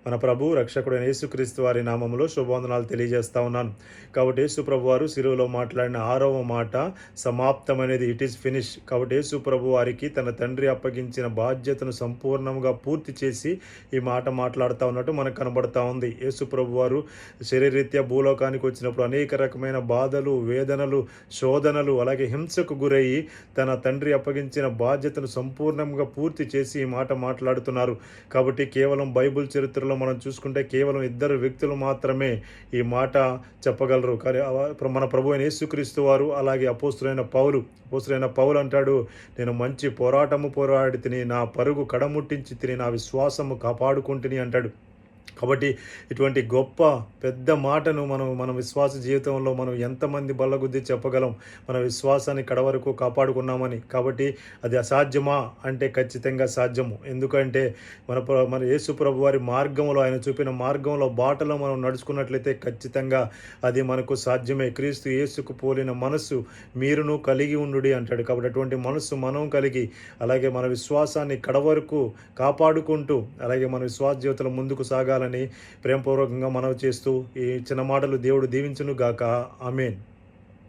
మన ప్రభు రక్షకుడైన యేసుక్రీస్తు వారి నామములో శుభవందనాలు తెలియజేస్తా ఉన్నాను. కాబట్టి యేసు ప్రభు వారు శిలువలో మాట్లాడిన 6వ మాట సమాప్తమనేది, ఇట్ ఈస్ ఫినిష్. కాబట్టి యేసు ప్రభు వారికి తన తండ్రి అప్పగించిన బాధ్యతను సంపూర్ణంగా పూర్తి చేసి ఈ మాట మాట్లాడుతూ ఉన్నట్టు మనకు కనబడతా ఉంది. యేసు ప్రభు వారు శరీరరీత్యా భూలోకానికి వచ్చినప్పుడు అనేక రకమైన బాధలు, వేదనలు, శోధనలు, అలాగే హింసకు గురయ్యి తన తండ్రి అప్పగించిన బాధ్యతను సంపూర్ణంగా పూర్తి చేసి ఈ మాట మాట్లాడుతున్నారు. కాబట్టి కేవలం బైబిల్ చరిత్రలో మనం చూసుకుంటే కేవలం 2 వ్యక్తులు మాత్రమే ఈ మాట చెప్పగలరు. కానీ మన ప్రభు అయిన యేసుక్రీస్తు వారు, అలాగే అపోస్తులైన పౌలు అంటాడు, నేను మంచి పోరాటము పోరాడి తిని, నా పరుగు కడముట్టించి తిని, నా విశ్వాసము కాపాడుకుంటుని అంటాడు. కాబట్టి ఇటువంటి గొప్ప పెద్ద మాటను మన విశ్వాస జీవితంలో మనం ఎంతమంది బల్లగుద్ది చెప్పగలం, మన విశ్వాసాన్ని కడవరకు కాపాడుకున్నామని. కాబట్టి అది అసాధ్యమా అంటే ఖచ్చితంగా సాధ్యము. ఎందుకంటే మన యేసు ప్రభు వారి మార్గంలో, ఆయన చూపిన మార్గంలో, బాటలో మనం నడుచుకున్నట్లయితే ఖచ్చితంగా అది మనకు సాధ్యమే. క్రీస్తు యేసుకు పోలిన మనస్సు మీరును కలిగి ఉండుడి అంటాడు. కాబట్టి అటువంటి మనస్సు మనం కలిగి, అలాగే మన విశ్వాసాన్ని కడవరకు కాపాడుకుంటూ, అలాగే మన విశ్వాస జీవితంలో ముందుకు సాగాలని ప్రేమపూర్వకంగా మనవి చేస్తూ ఈ చిన్న మాటలు దేవుడు దీవించును గాక. ఆమేన్.